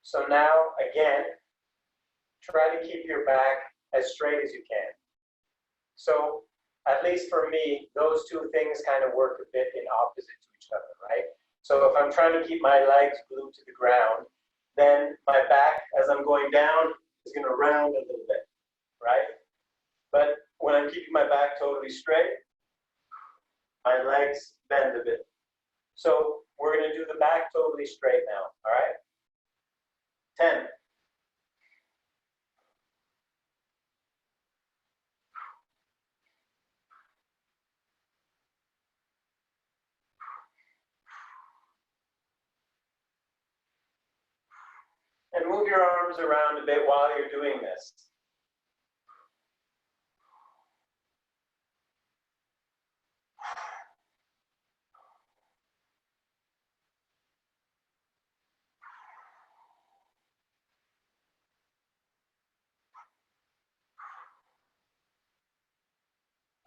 So now, again, try to keep your back as straight as you can. So at least for me, those two things kind of work a bit in opposite to each other, right? So if I'm trying to keep my legs glued to the ground, then my back, as I'm going down, is going to round a little bit, right? But when I'm keeping my back totally straight, my legs bend a bit. So we're going to do the back totally straight now, all right? 10. And move your arms around a bit while you're doing this.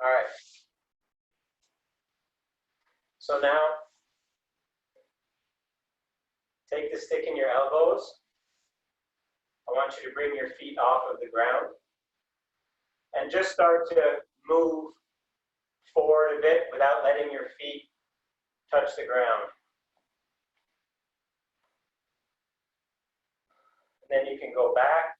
All right. So now, take the stick in your elbows. I want you to bring your feet off of the ground. And just start to move forward a bit without letting your feet touch the ground. And then you can go back.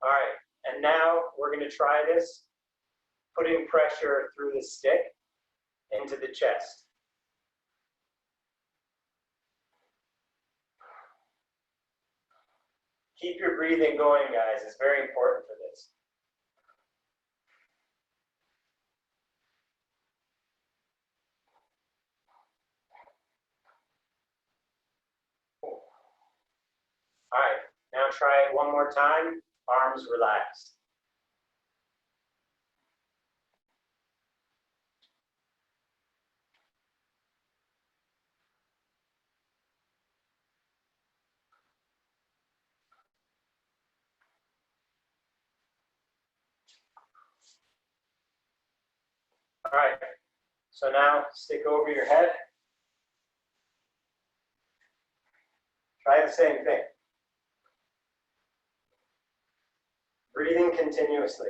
All right, and now we're going to try this, putting pressure through the stick into the chest. Keep your breathing going, guys. It's very important for this. All right, now try it one more time. Arms relaxed. All right, so now stick over your head. Try the same thing. Breathing continuously.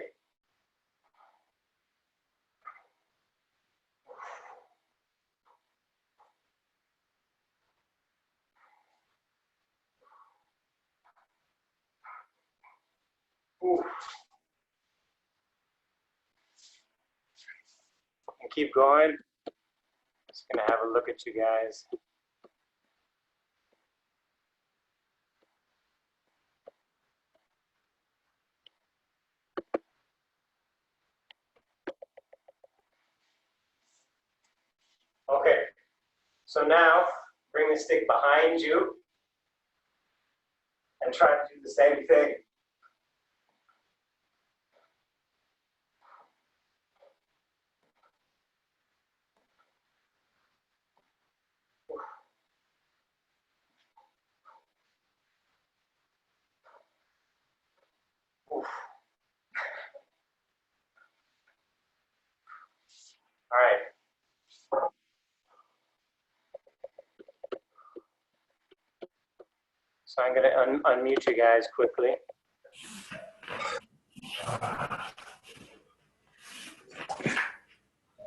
Ooh. And keep going. Just gonna have a look at you guys. Okay, so now bring the stick behind you and try to do the same thing. Oof. All right. So I'm going to unmute you guys quickly.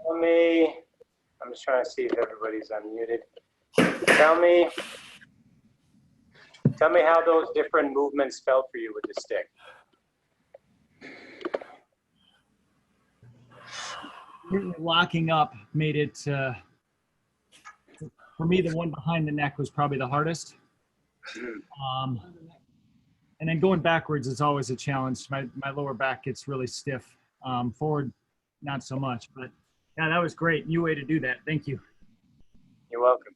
I'm just trying to see if everybody's unmuted. Tell me how those different movements felt for you with the stick. Locking up made it, for me, the one behind the neck was probably the hardest. And then going backwards is always a challenge. My lower back gets really stiff. Forward, not so much. But yeah, that was great. New way to do that. Thank you. You're welcome.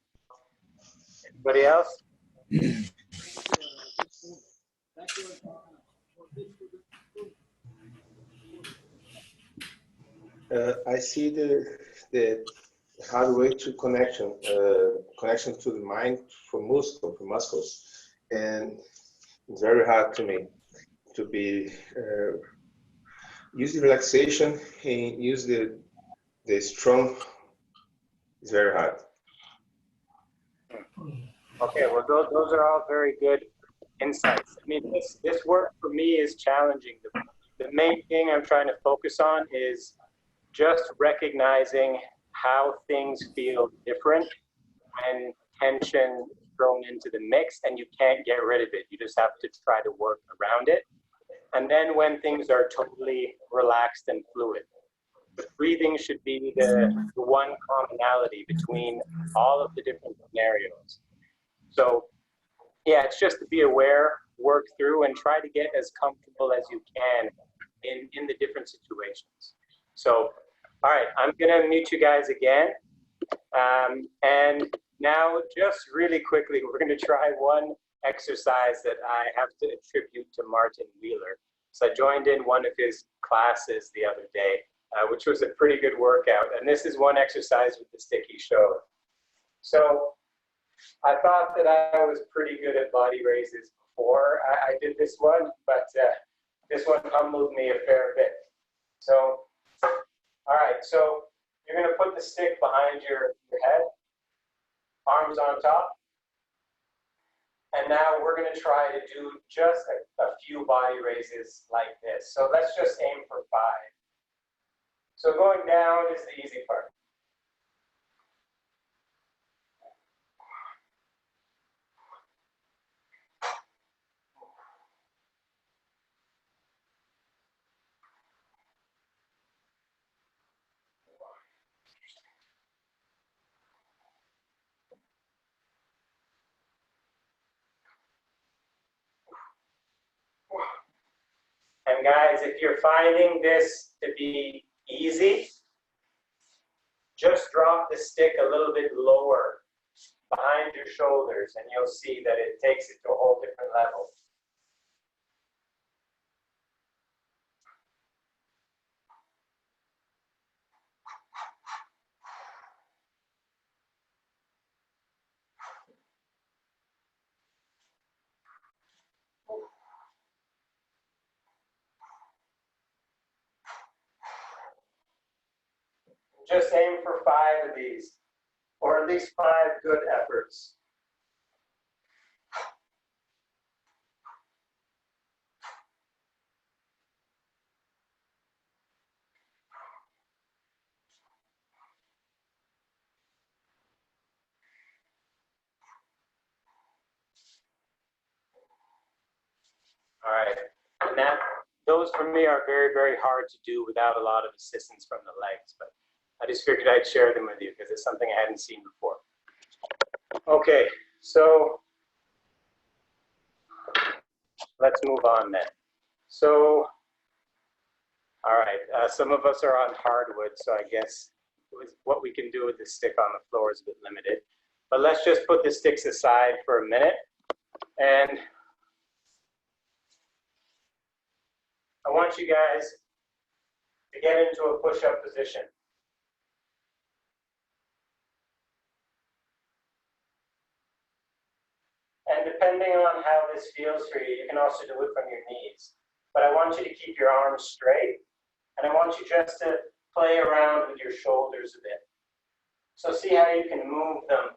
Anybody else? I see the hard way to connection to the mind for muscles, and it's very hard to me to be use the relaxation and use the strong. It's very hard. Okay, well, those are all very good insights. I mean, this work for me is challenging. The main thing I'm trying to focus on is just recognizing how things feel different when tension is thrown into the mix, and you can't get rid of it. You just have to try to work around it. And then when things are totally relaxed and fluid, the breathing should be the one commonality between all of the different scenarios. So yeah, it's just to be aware, work through, and try to get as comfortable as you can in the different situations. So, all right, I'm gonna mute you guys again. And now just really quickly, we're gonna try one exercise that I have to attribute to Martin Wheeler. So I joined in one of his classes the other day, which was a pretty good workout. And this is one exercise with the stick he showed. So I thought that I was pretty good at body raises before I did this one, but this one humbled me a fair bit. So, all right, so you're gonna put the stick behind your head, arms on top. And now we're gonna try to do just a few body raises like this. So let's just aim for 5. So going down is the easy part. And guys, if you're finding this to be easy, just drop the stick a little bit lower behind your shoulders, and you'll see that it takes it to a whole different level. Just aim for 5 of these, or at least 5 good efforts. All right, and those for me are very, very hard to do without a lot of assistance from the legs, but I just figured I'd share them with you because it's something I hadn't seen before. Okay, so let's move on then. So, all right, some of us are on hardwood, so I guess what we can do with the stick on the floor is a bit limited. But let's just put the sticks aside for a minute, and I want you guys to get into a push-up position. And depending on how this feels for you, you can also do it from your knees. But I want you to keep your arms straight, and I want you just to play around with your shoulders a bit. So see how you can move them.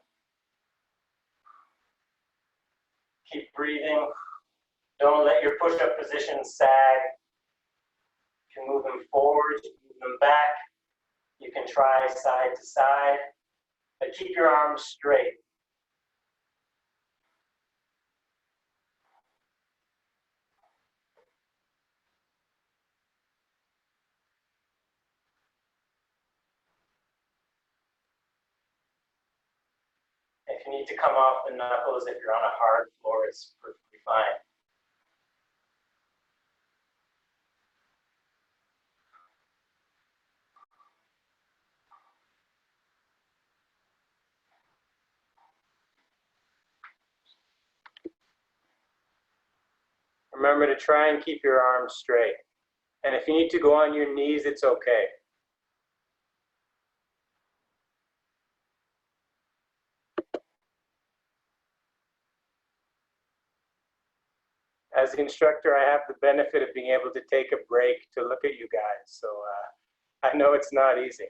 Keep breathing. Don't let your push-up position sag. You can move them forward, you can move them back. You can try side to side, but keep your arms straight. If you need to come off the knuckles, if you're on a hard floor, it's perfectly fine. Remember to try and keep your arms straight. And if you need to go on your knees, it's okay. as the instructor, I have the benefit of being able to take a break to look at you guys. So I know it's not easy.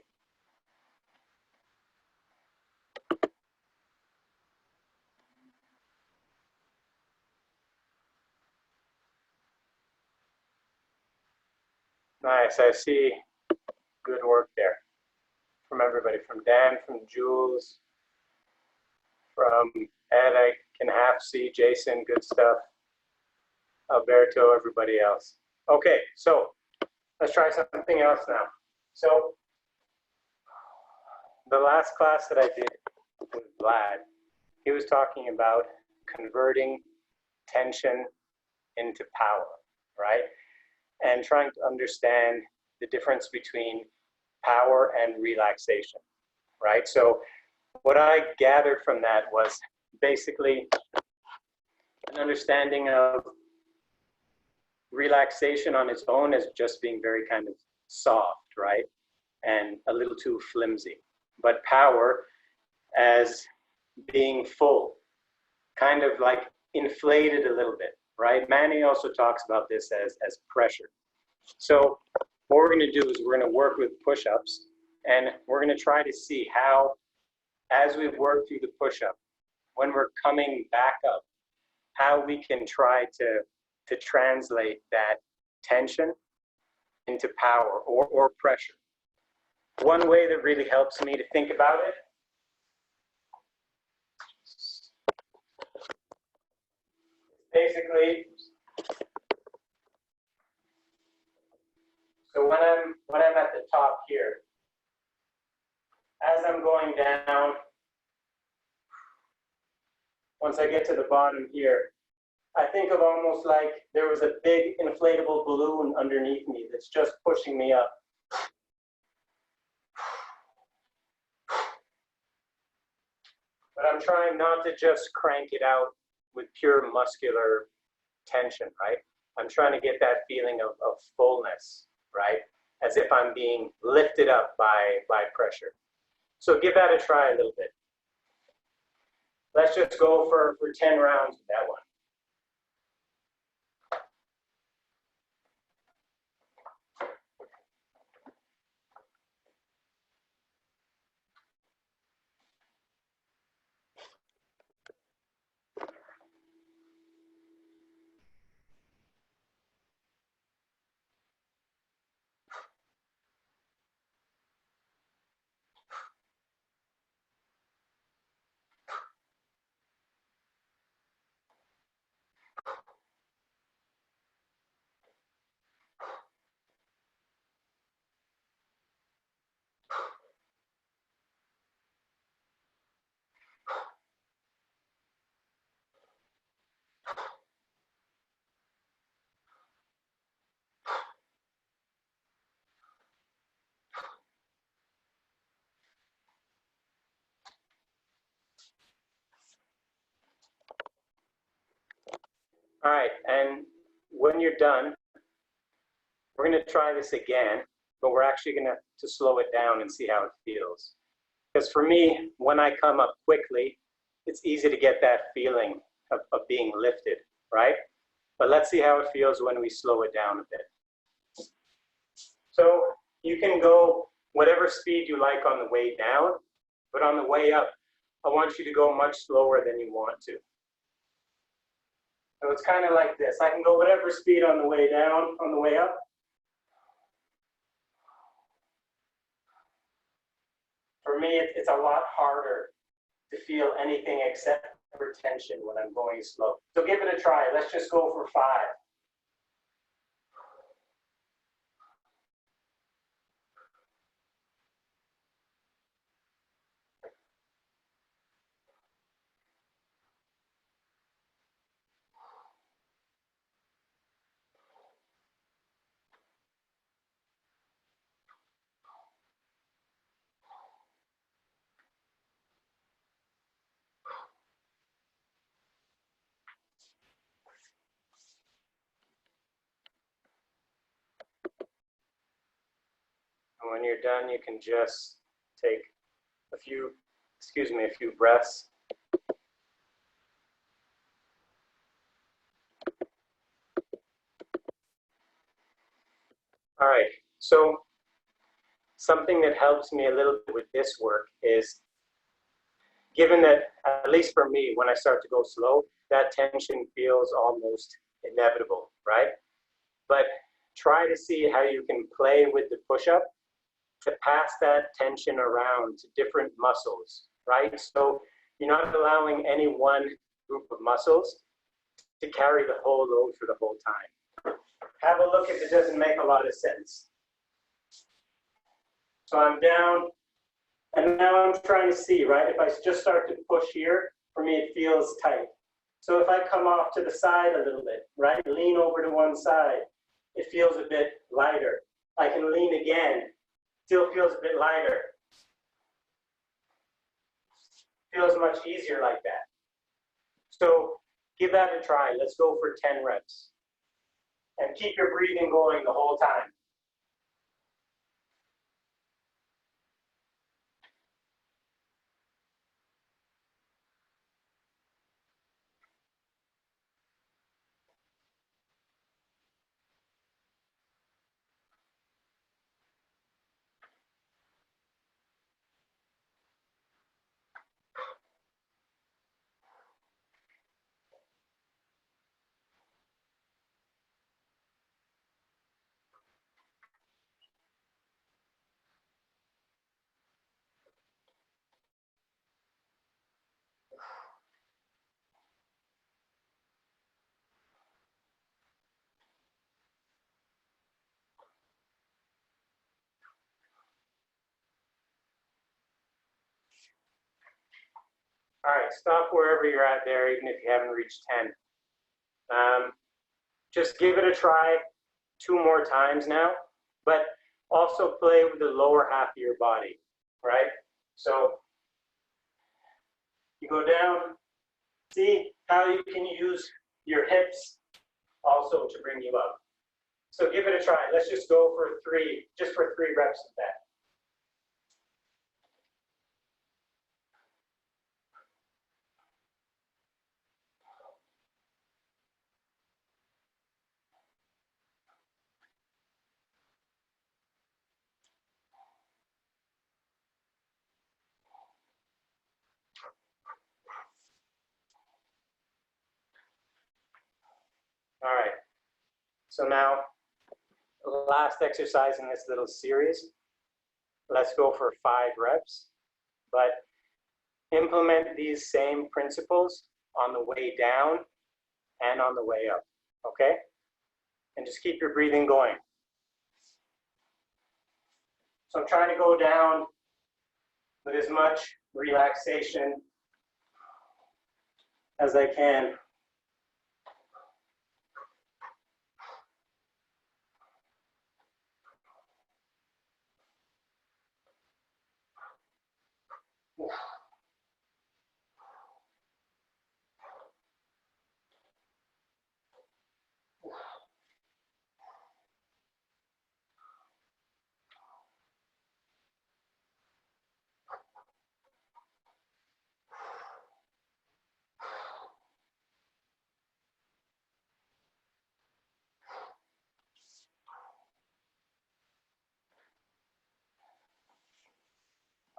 Nice, I see good work there from everybody, from Dan, from Jules, from Ed, I can half see, Jason, good stuff, Alberto, everybody else. Okay, so let's try something else now. So the last class that I did with Vlad, he was talking about converting tension into power, right? And trying to understand the difference between power and relaxation, right? So what I gathered from that was basically an understanding of relaxation on its own as just being very kind of soft, right? And a little too flimsy. But power as being full, kind of like inflated a little bit, right? Manny also talks about this as pressure. So what we're going to do is we're going to work with push-ups, and we're going to try to see how, as we work through the push-up, when we're coming back up, how we can try to translate that tension into power or pressure. One way that really helps me to think about it basically, so when I'm at the top here, as I'm going down, once I get to the bottom here, I think of almost like there was a big inflatable balloon underneath me that's just pushing me up. But I'm trying not to just crank it out with pure muscular tension, right? I'm trying to get that feeling of fullness, right? As if I'm being lifted up by pressure. So give that a try a little bit. Let's just go for 10 rounds with that one. All right, and when you're done, we're going to try this again, but we're actually going to slow it down and see how it feels. Because for me, when I come up quickly, it's easy to get that feeling of being lifted, right? But let's see how it feels when we slow it down a bit. So you can go whatever speed you like on the way down, but on the way up, I want you to go much slower than you want to. So it's kind of like this. I can go whatever speed on the way down, on the way up. For me, it's a lot harder to feel anything except for tension when I'm going slow. So give it a try. Let's just go for 5. And when you're done, you can just take a few breaths. All right, so something that helps me a little bit with this work is, given that, at least for me, when I start to go slow, that tension feels almost inevitable, right? But try to see how you can play with the push-up to pass that tension around to different muscles, right? So you're not allowing any one group of muscles to carry the whole load for the whole time. Have a look if it doesn't make a lot of sense. So I'm down, and now I'm trying to see, right? If I just start to push here, for me it feels tight. So if I come off to the side a little bit, right? Lean over to one side, it feels a bit lighter. I can lean again, still feels a bit lighter. Feels much easier like that. So give that a try. Let's go for 10 reps. And keep your breathing going the whole time. All right, stop wherever you're at there, even if you haven't reached 10. Just give it a try 2 more times now, but also play with the lower half of your body, right? So you go down, see how you can use your hips also to bring you up. So give it a try. Let's just go for 3, just for 3 reps of that. All right, so now last exercise in this little series. Let's go for 5 reps, but implement these same principles on the way down and on the way up, okay? And just keep your breathing going. So I'm trying to go down with as much relaxation as I can.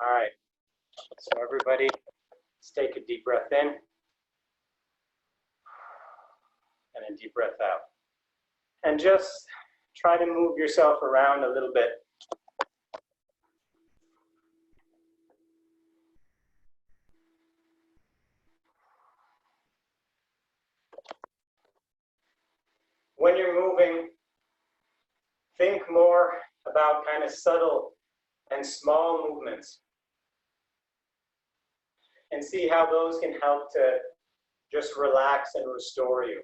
All right, so everybody, let's take a deep breath in and a deep breath out. And just try to move yourself around a little bit. When you're moving, think more about kind of subtle and small movements and see how those can help to just relax and restore you.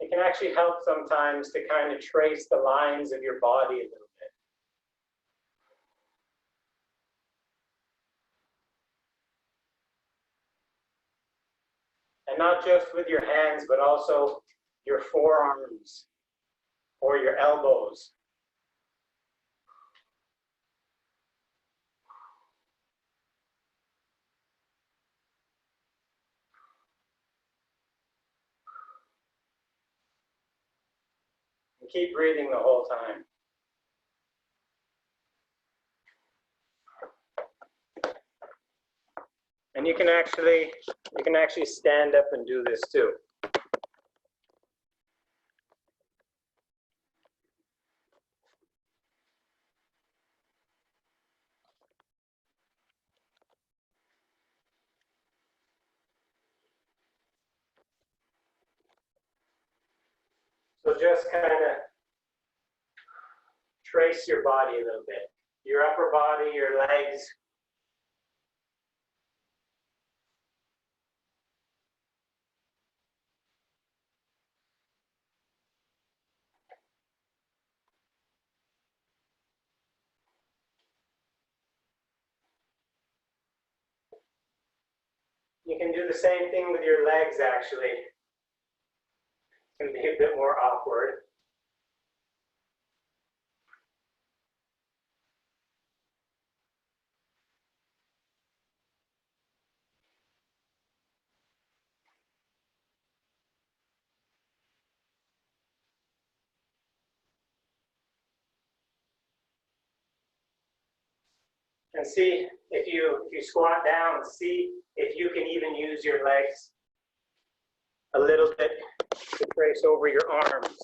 It can actually help sometimes to kind of trace the lines of your body a little bit. And not just with your hands, but also your forearms or your elbows. keep breathing the whole time. And you can actually stand up and do this too. So just kind of trace your body a little bit. Your upper body, your legs. You can do the same thing with your legs, actually. It's going to be a bit more awkward. And see if you squat down, see if you can even use your legs a little bit to trace over your arms.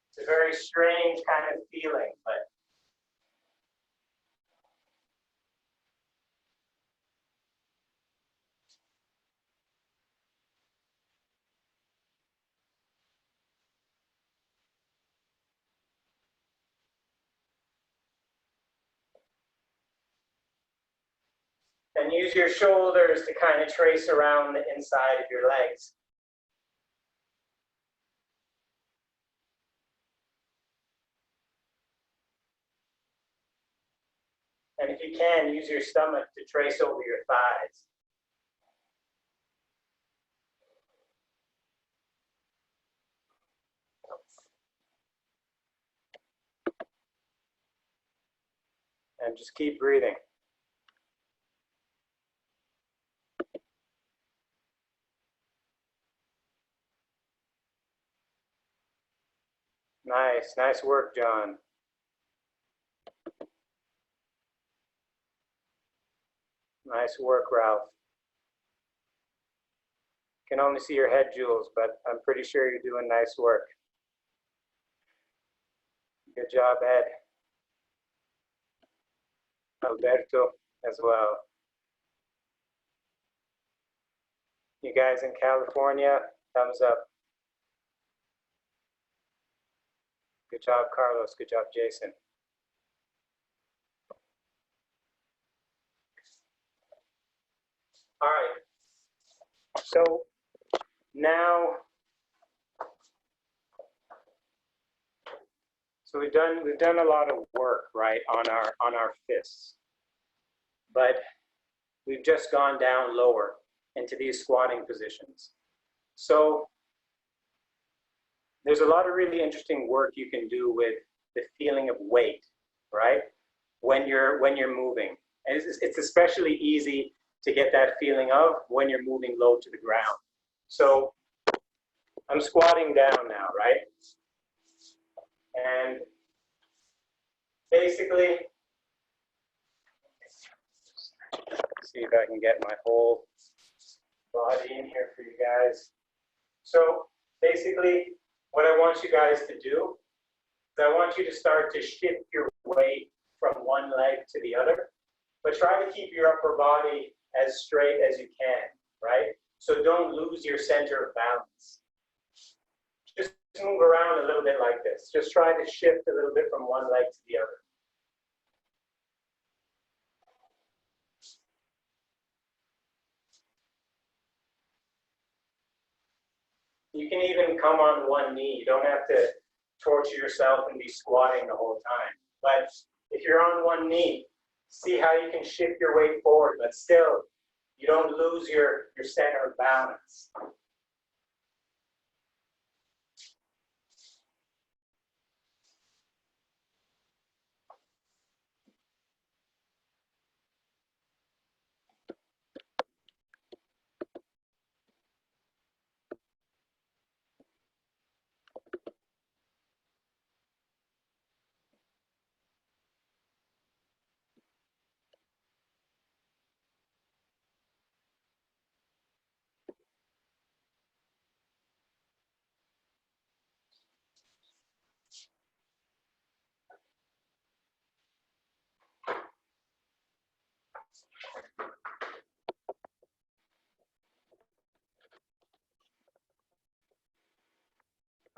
It's a very strange kind of feeling, but and use your shoulders to kind of trace around the inside of your legs. And if you can, use your stomach to trace over your thighs. And just keep breathing. Nice, nice work, John. Nice work, Ralph. Can only see your head, Jules, but I'm pretty sure you're doing nice work. Good job, Ed. Alberto as well. You guys in California, thumbs up. Good job, Carlos. Good job, Jason. All right. So now, we've done a lot of work, right, on our fists, but we've just gone down lower into these squatting positions. So there's a lot of really interesting work you can do with the feeling of weight, right, when you're moving. And it's especially easy to get that feeling of when you're moving low to the ground. So I'm squatting down now, right? And basically, see if I can get my whole body in here for you guys. So basically, what I want you guys to do is I want you to start to shift your weight from one leg to the other, but try to keep your upper body as straight as you can, right? So don't lose your center of balance. Just move around a little bit like this. Just try to shift a little bit from one leg to the other. You can even come on one knee. You don't have to torture yourself and be squatting the whole time. But if you're on one knee, see how you can shift your weight forward, but still, you don't lose your center of balance.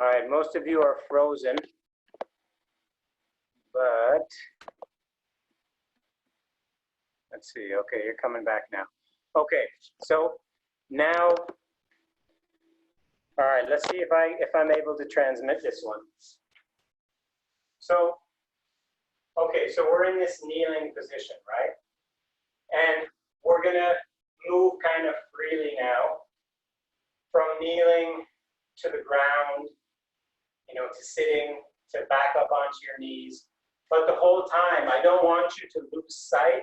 All right, most of you are frozen, but let's see. Okay, you're coming back now. Okay, so now, all right, let's see if I'm able to transmit this one. So, okay, so we're in this kneeling position, right? And we're gonna move kind of freely now from kneeling to the ground, you know, to sitting, to back up onto your knees. But the whole time, I don't want you to lose sight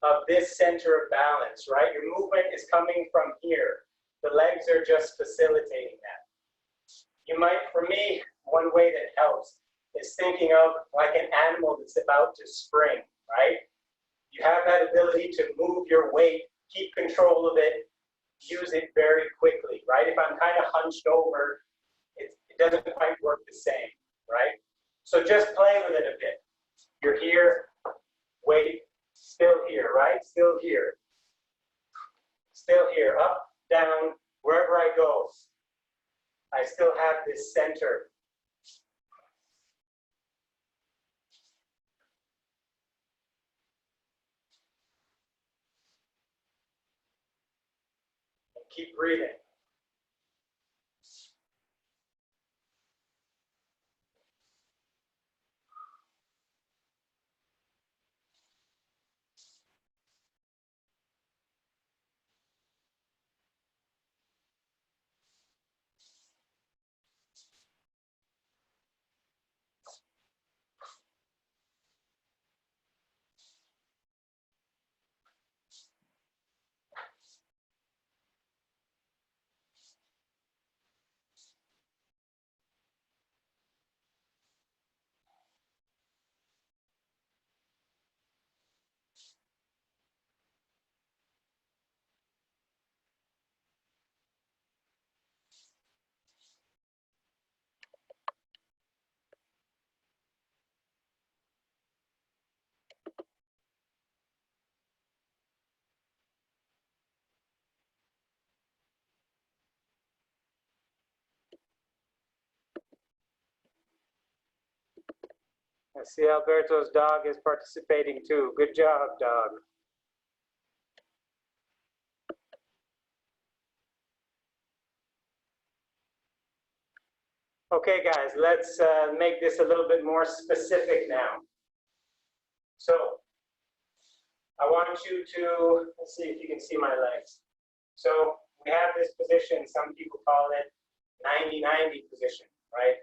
of this center of balance, right? Your movement is coming from here. The legs are just facilitating that. You might, for me, one way that helps is thinking of like an animal that's about to spring, right? You have that ability to move your weight, keep control of it, use it very quickly, right? If I'm kind of hunched over, it doesn't quite work the same, right? So just play with it a bit. You're here, wait, still here, right? Still here. Still here, up, down, wherever I go. I still have this center. Keep breathing. I see Alberto's dog is participating too. Good job, dog. Okay, guys, let's make this a little bit more specific now. So, I want you to, let's see if you can see my legs. So, we have this position, some people call it 90-90 position, right?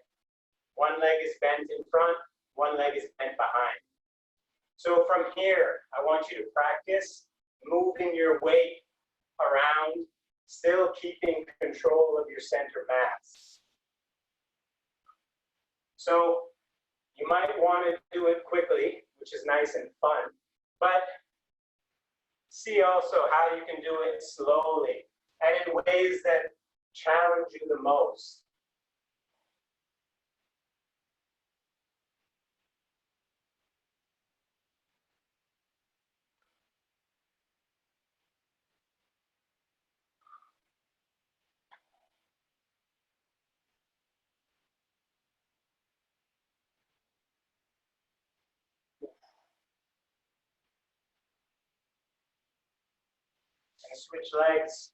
One leg is bent in front, one leg is bent behind. So from here, I want you to practice moving your weight around, still keeping control of your center mass. So you might want to do it quickly, which is nice and fun, but see also how you can do it slowly and in ways that challenge you the most. And switch legs.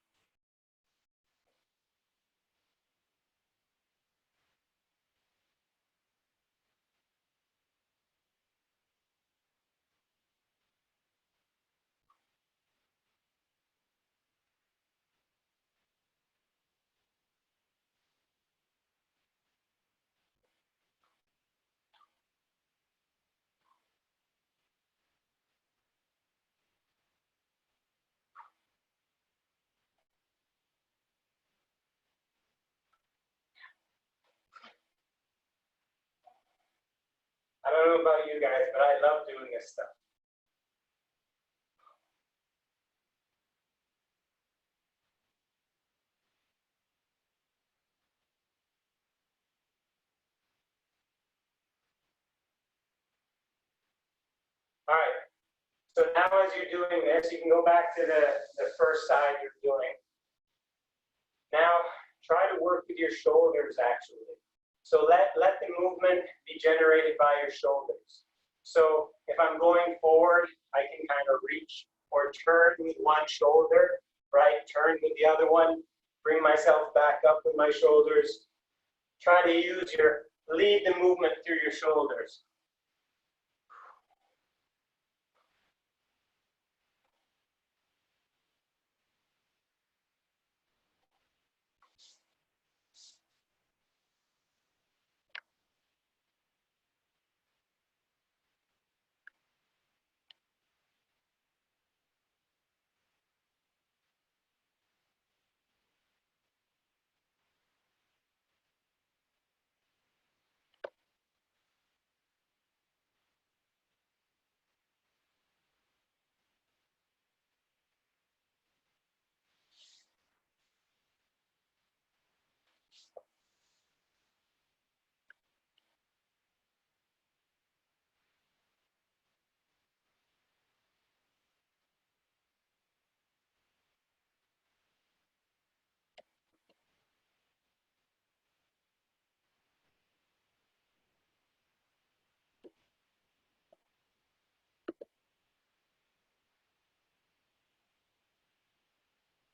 I don't know about you guys, but I love doing this stuff. All right. So now as you're doing this, you can go back to the first side you're doing. Now, try to work with your shoulders, actually. So let the movement be generated by your shoulders. So if I'm going forward, I can kind of reach or turn with one shoulder, right? Turn with the other one, bring myself back up with my shoulders. Try to lead the movement through your shoulders.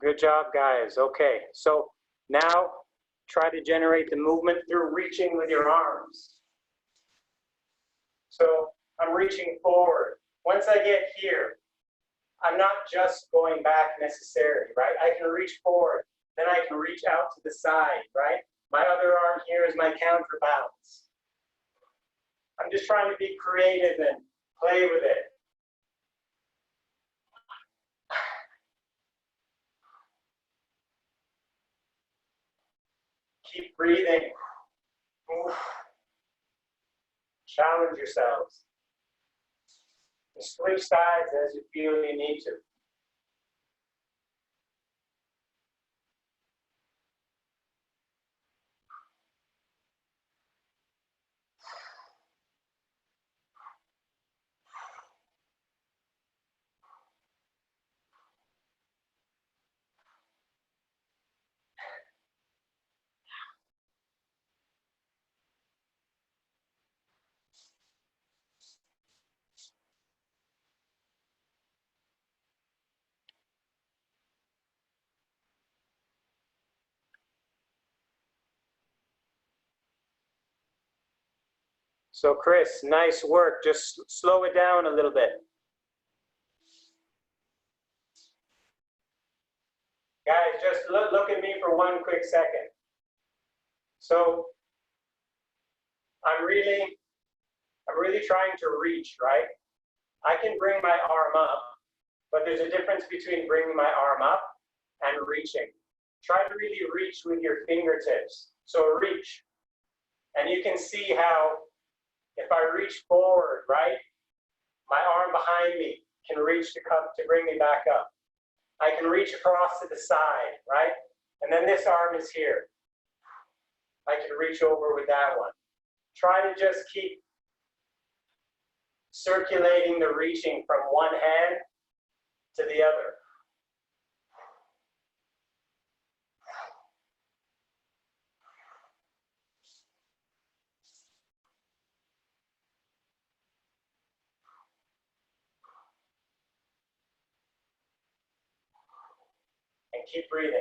Good job, guys. Okay, so now try to generate the movement through reaching with your arms. So I'm reaching forward. Once I get here, I'm not just going back necessarily, right? I can reach forward, then I can reach out to the side, right? My other arm here is my counterbalance. I'm just trying to be creative and play with it. Keep breathing. Challenge yourselves. Switch sides as you feel you need to. So Chris, nice work. Just slow it down a little bit. Guys, just look at me for one quick second. So I'm really trying to reach, right? I can bring my arm up, but there's a difference between bringing my arm up and reaching. Try to really reach with your fingertips. So reach. And you can see how if I reach forward, right, my arm behind me can reach to bring me back up. I can reach across to the side, right? And then this arm is here. I can reach over with that one. Try to just keep circulating the reaching from one hand to the other. And keep breathing.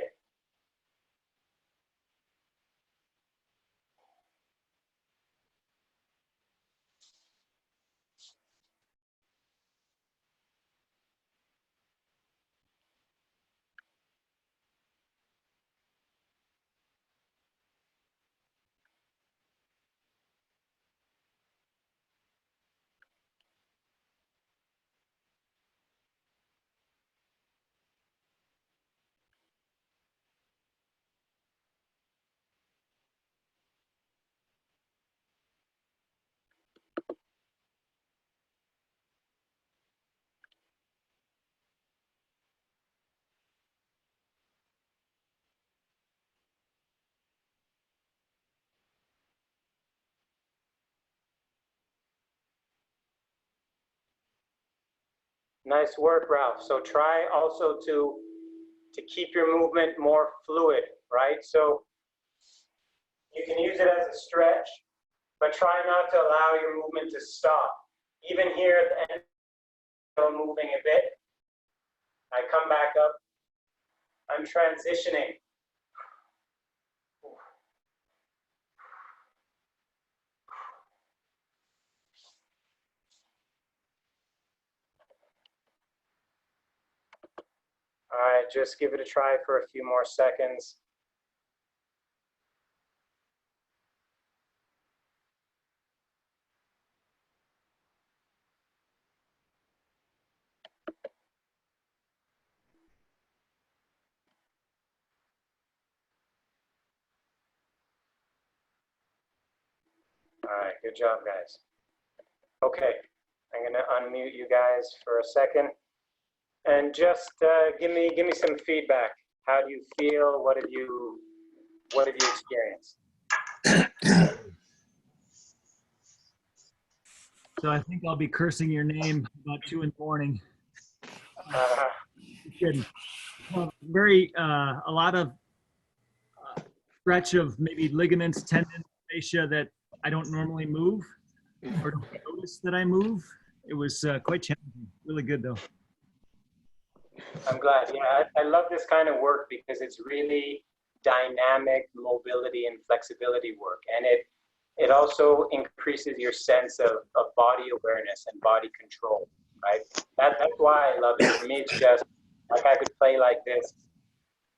Nice work, Ralph. So try also to keep your movement more fluid, right? So You can use it as a stretch, but try not to allow your movement to stop. Even here at the end, I'm moving a bit. I come back up. I'm transitioning. All right, just give it a try for a few more seconds. All right, good job, guys. Okay, I'm gonna unmute you guys for a second, and just give me some feedback. How do you feel? What have you experienced? So I think I'll be cursing your name about 2 in the morning. Good. Very, a lot of stretch of maybe ligaments, tendons, fascia that I don't normally move or don't notice that I move. It was quite challenging. Really good though. I'm glad. Yeah, I love this kind of work because it's really dynamic mobility and flexibility work, and it also increases your sense of body awareness and body control, right? That's why I love it. For me, it's just like I could play like this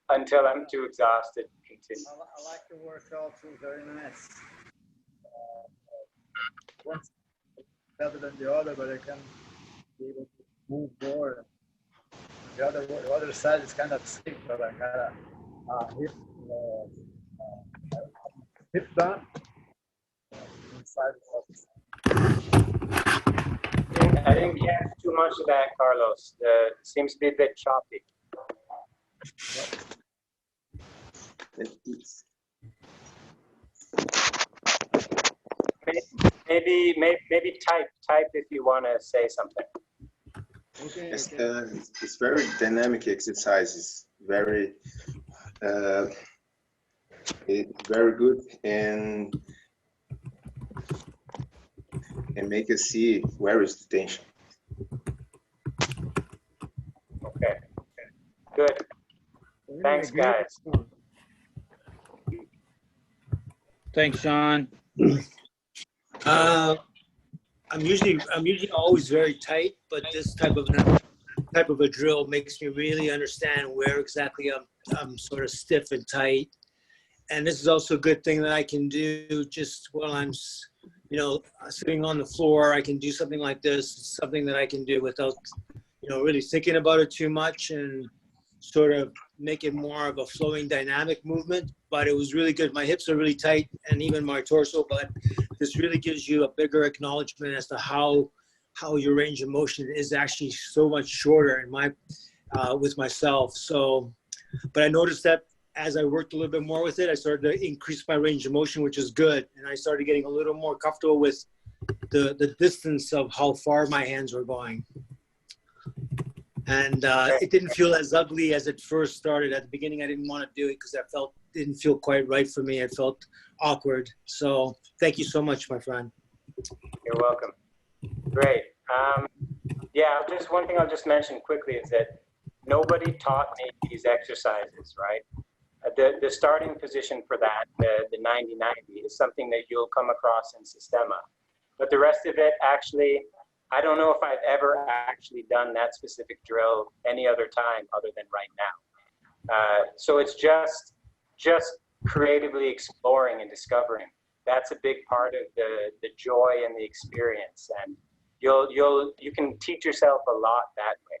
until I'm too exhausted to continue. I like the workout too, very nice. One's better than the other, but I can be able to move more. The other side is kind of stiff, but I got a hip done. Inside I didn't catch too much of that, Carlos. It seems to be a bit choppy. Maybe type if you want to say something. Okay, It's very dynamic exercises, very very good, and make us see where is the tension. Okay, good. Thanks, guys. Thanks, Sean. I'm usually always very tight, but this type of a drill makes me really understand where exactly I'm sort of stiff and tight. And this is also a good thing that I can do just while I'm, sitting on the floor. I can do something like this. It's something that I can do without, really thinking about it too much, and sort of make it more of a flowing dynamic movement. But it was really good. My hips are really tight, and even my torso, but this really gives you a bigger acknowledgement as to how your range of motion is actually so much shorter in my with myself. So, but I noticed that as I worked a little bit more with it, I started to increase my range of motion, which is good. And I started getting a little more comfortable with the distance of how far my hands were going. And it didn't feel as ugly as it first started. At the beginning, I didn't want to do it because didn't feel quite right for me. It felt awkward. So thank you so much, my friend. You're welcome. Great. Yeah, just one thing I'll just mention quickly is that nobody taught me these exercises, right? The starting position for that, the 90-90, is something that you'll come across in Systema. But the rest of it, actually, I don't know if I've ever actually done that specific drill any other time other than right now. So it's just creatively exploring and discovering. That's a big part of the joy and the experience, and you can teach yourself a lot that way.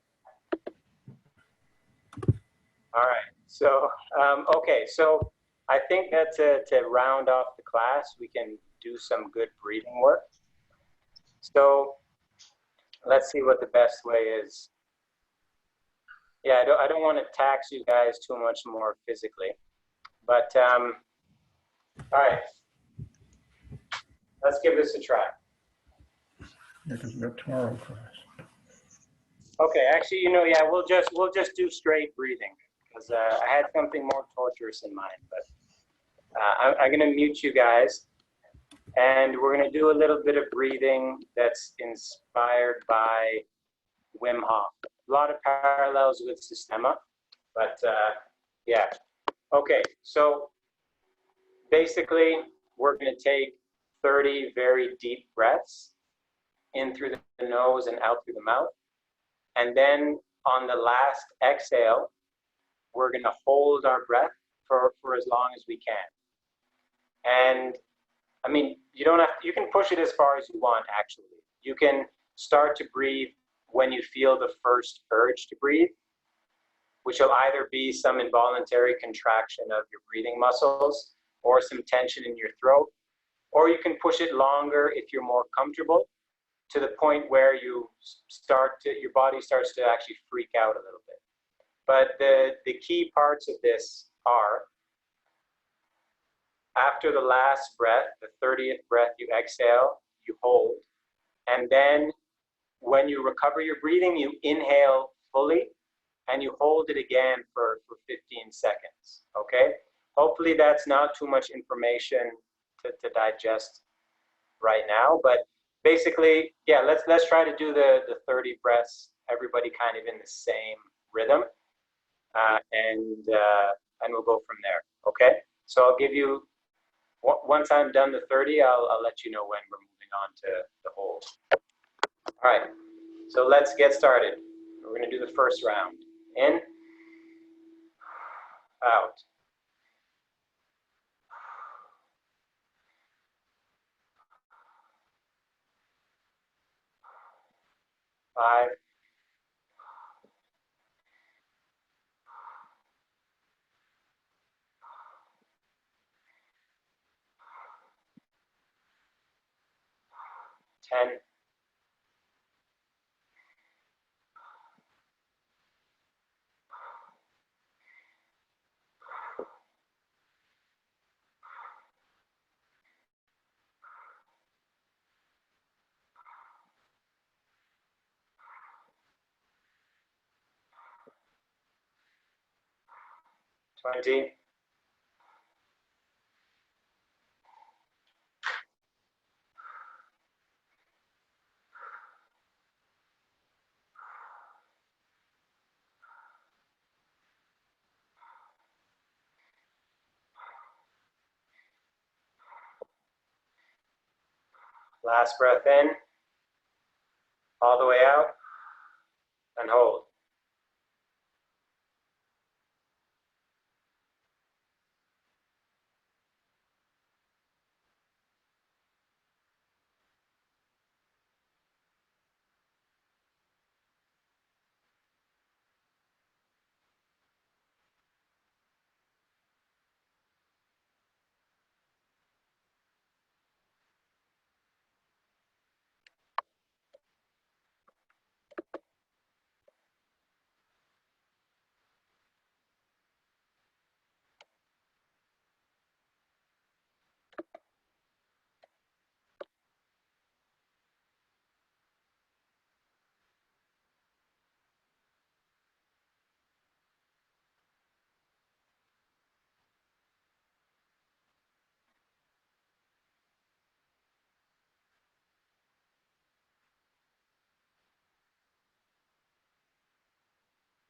All right. So okay. So I think that to round off the class, we can do some good breathing work. So let's see what the best way is. Yeah, I don't want to tax you guys too much more physically, but all right. Let's give this a try. because we have tomorrow class. Okay, actually, yeah, we'll just do straight breathing because I had something more torturous in mind, but I'm going to mute you guys, and we're going to do a little bit of breathing that's inspired by Wim Hof. A lot of parallels with Systema, but yeah. Okay, so basically, we're going to take 30 very deep breaths in through the nose and out through the mouth. And then on the last exhale, we're going to hold our breath for as long as we can. And I mean, you don't have, you can push it as far as you want, actually. You can start to breathe when you feel the first urge to breathe, which will either be some involuntary contraction of your breathing muscles or some tension in your throat, or you can push it longer if you're more comfortable, to the point where you your body starts to actually freak out a little bit. But the key parts of this are, after the last breath, the 30th breath, you exhale, you hold, and then when you recover your breathing, you inhale fully, and you hold it again for 15 seconds, okay? Hopefully that's not too much information to digest right now, but basically, yeah, let's try to do the 30 breaths, everybody kind of in the same rhythm, and we'll go from there, okay? So I'll give you, once I'm done the 30, I'll let you know when we're moving on to the hold. All right, so let's get started. We're gonna do the first round. In, out. Five, 10, 20, last breath in, all the way out, and hold.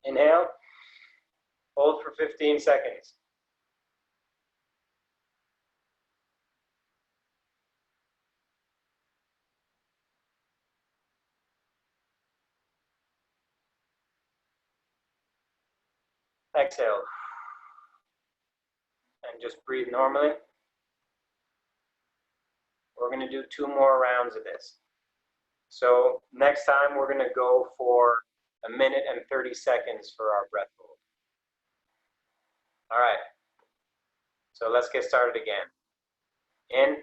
Inhale, hold for 15 seconds. Exhale, and just breathe normally. We're gonna do 2 more rounds of this. So next time we're gonna go for 1 minute and 30 seconds for our breath hold. All right, so let's get started again. In,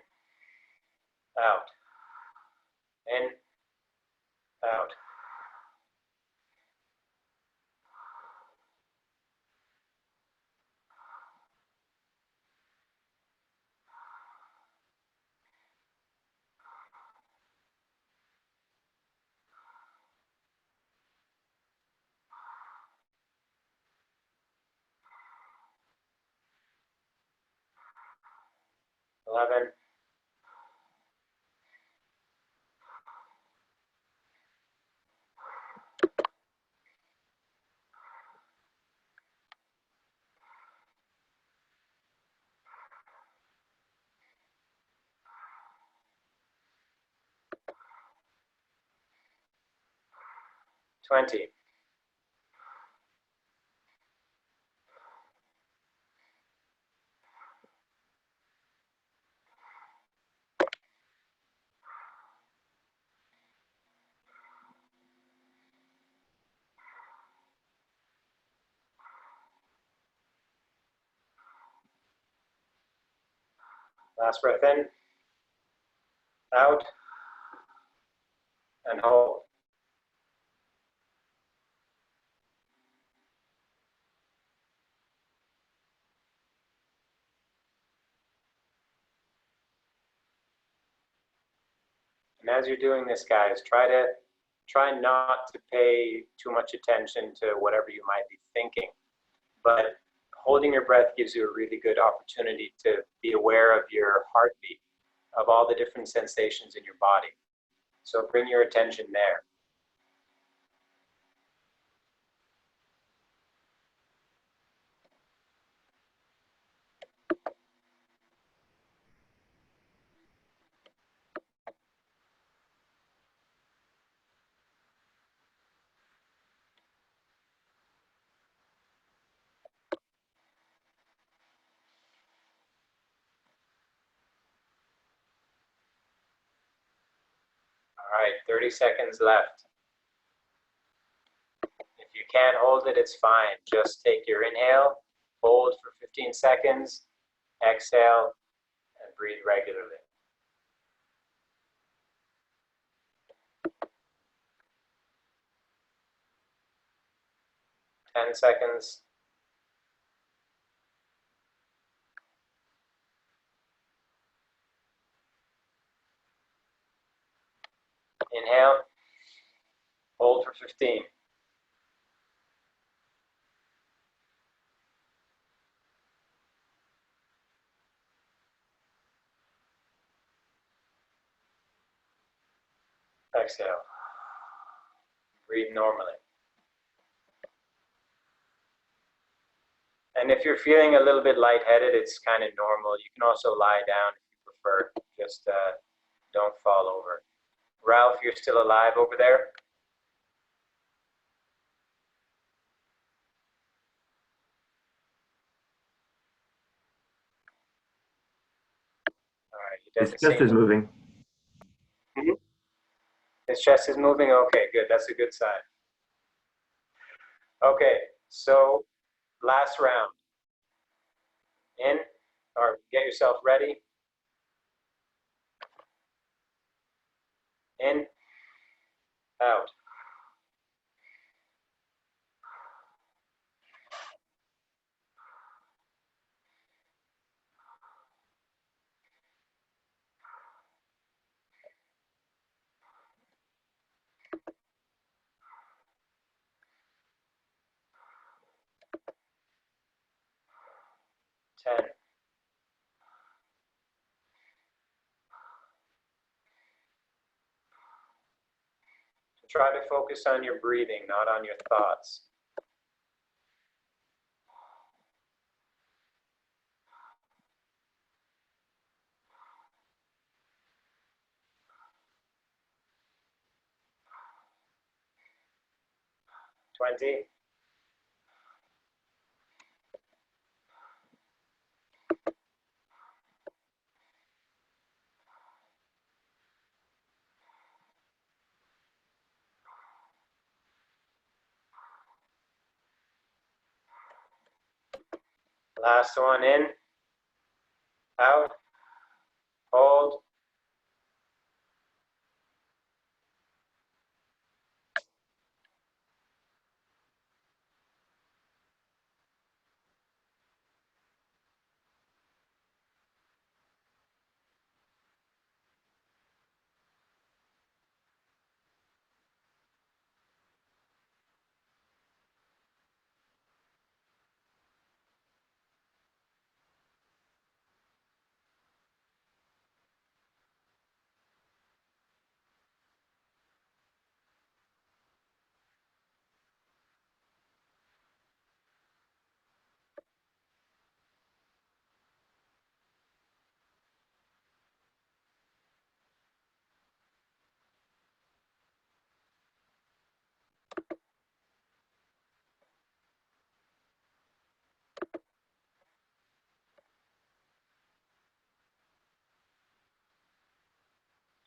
out, in, out. 11. $20. Last breath in, out, and hold. And as you're doing this, guys, try not to pay too much attention to whatever you might be thinking. But holding your breath gives you a really good opportunity to be aware of your heartbeat, of all the different sensations in your body. So bring your attention there. All right, 30 seconds left. If you can't hold it, it's fine. Just take your inhale, hold for 15 seconds, exhale, and breathe regularly. 10 seconds. Inhale, hold for 15. Exhale. Breathe normally. And if you're feeling a little bit lightheaded, it's kind of normal. You can also lie down if you prefer. Just don't fall over. Ralph, you're still alive over there? All right, he His doesn't chest seem is moving. His chest is moving? Okay, good. That's a good sign. Okay, so last round. In, or get yourself ready. In, out. Ten. Try to focus on your breathing, not on your thoughts. 20. Last one, in, out, hold.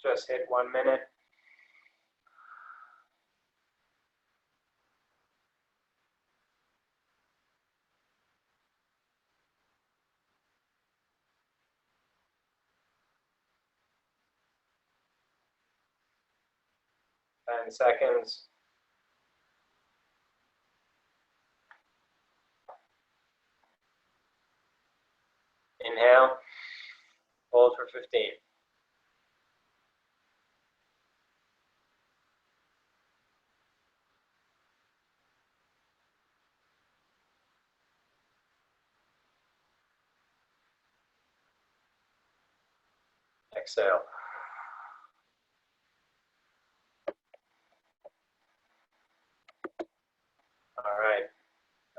Just hit 1 minute. Ten seconds. Inhale. Hold for 15. Exhale. All right.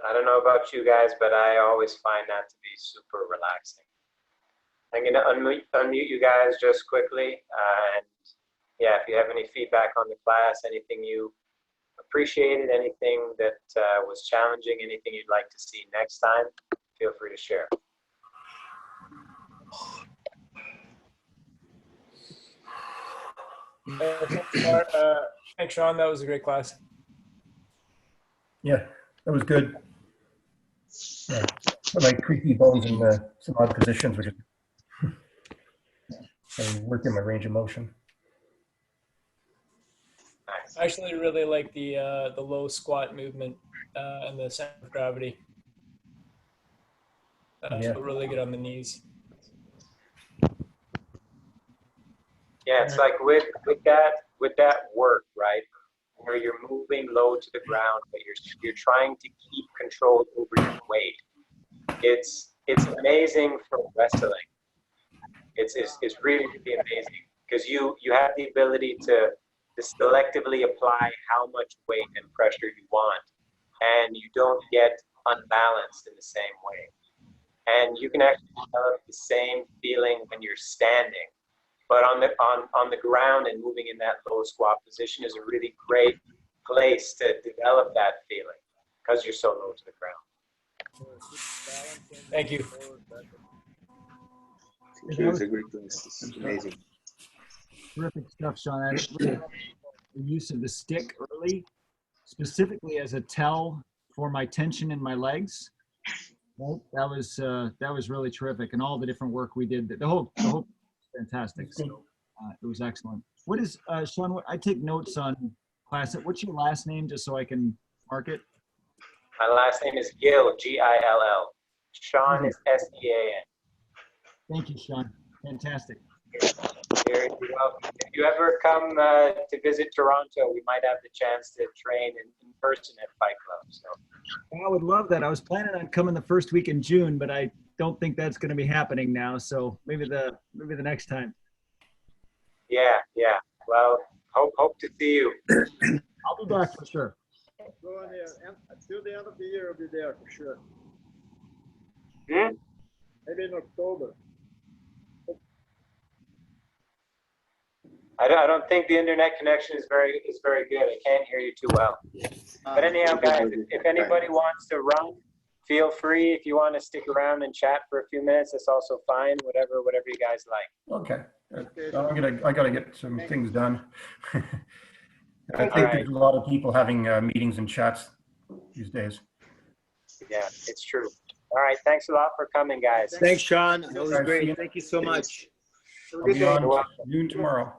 I don't know about you guys, but I always find that to be super relaxing. I'm going to unmute you guys just quickly. And yeah, if you have any feedback on the class, anything you appreciated, anything that was challenging, anything you'd like to see next time, feel free to share. Thanks, Sean. That was a great class. Yeah, that was good. Yeah, like creaky bones in some odd positions, which I worked in my range of motion. Nice. I actually really like the low squat movement and the center of gravity. Yeah. Feel really good on the knees. Yeah, it's like with that work, right? Where you're moving low to the ground, but you're trying to keep control over your weight. It's amazing for wrestling. It's really, really amazing because you have the ability to selectively apply how much weight and pressure you want, and you don't get unbalanced in the same way. And you can actually develop the same feeling when you're standing. But on the ground and moving in that low squat position is a really great place to develop that feeling because you're so low to the ground. Thank you. It's a great place. It's amazing. Terrific stuff, Sean. I really love the use of the stick early, specifically as a tell for my tension in my legs. That was really terrific, and all the different work we did. The whole fantastic. So it was excellent. What is Sean? I take notes on class. What's your last name, just so I can mark it? My last name is Gill, Gill. Sean is Sean. Thank you, Sean. Fantastic. You're welcome. If you ever come to visit Toronto, we might have the chance to train in person at Fight Club. So. I would love that. I was planning on coming the first week in June, but I don't think that's going to be happening now. So maybe the next time. Yeah. Well, hope to see you. I'll be back for sure. Go on there. And until the end of the year, I'll be there for sure. Hmm? Maybe in October. I don't think the internet connection is very good. I can't hear you too well. But anyhow, guys, if anybody wants to run, feel free. If you want to stick around and chat for a few minutes, that's also fine. Whatever you guys like. Okay. I gotta get some things done. I think Alright. there's a lot of people having meetings and chats these days. Yeah, it's true. All right, thanks a lot for coming, guys. Thanks, Sean. That was Guys, see great. you. Thank you so much. I'll be You're on welcome. noon tomorrow.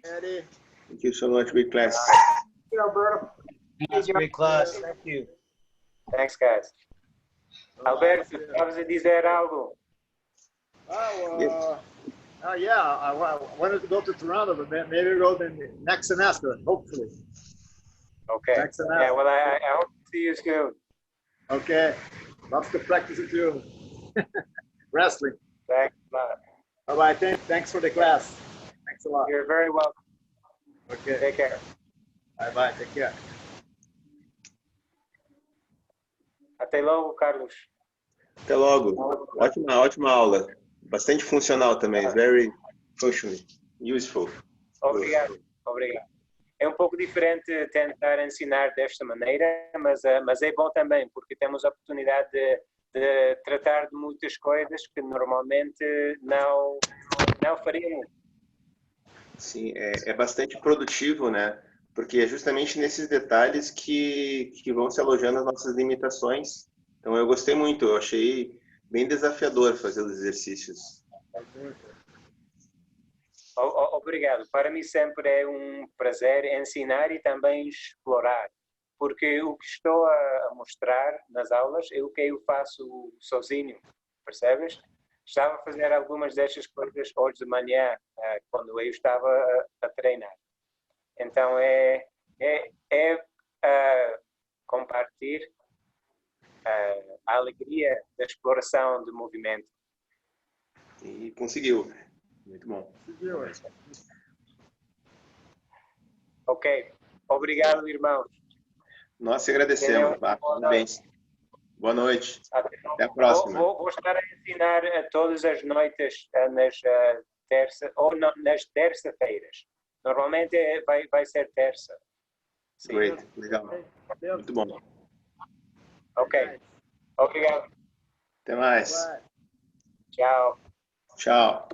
Eddie. Thank you so much. Great class. Alberto. Great class. Thank you. Thanks, guys. Alberto, estavas a dizer algo? Yeah, I wanted to go to Toronto, but maybe go the next semester, hopefully. Okay. Next semester. Yeah, well, I hope to see you soon. Okay. Lots to practice with you. Wrestling. Thanks a lot. Bye-bye. Thanks for the class. Thanks a lot. You're very welcome. Okay. Take care. Bye-bye. Take care. Até logo, Carlos. Até logo. Ótima aula. Bastante funcional também. Very functional. Useful. Obrigado. É um pouco diferente tentar ensinar desta maneira, mas é bom também, porque temos a oportunidade de tratar de muitas coisas que normalmente não faríamos. Sim, é bastante produtivo, né? Porque é justamente nesses detalhes que vão se alojando as nossas limitações. Então, eu gostei muito, eu achei bem desafiador fazer os exercícios. Obrigado. Para mim sempre é um prazer ensinar e também explorar, porque o que estou a mostrar nas aulas é o que eu faço sozinho, percebes? Estava a fazer algumas destas coisas hoje de manhã, quando eu estava a treinar. Então compartilhar a alegria da exploração do movimento. E conseguiu. Muito bom. Conseguiu. Ok. Obrigado, irmãos. Nós te agradecemos. Tenham boa Parabéns. Boa noite. Até Até a próxima. Vou estar a ensinar todas as noites nas nas terça-feiras. Normalmente vai ser terça. Sim. Great. Legal. Muito bom. Ok. Obrigado. Até mais. Vai. Tchau. Tchau.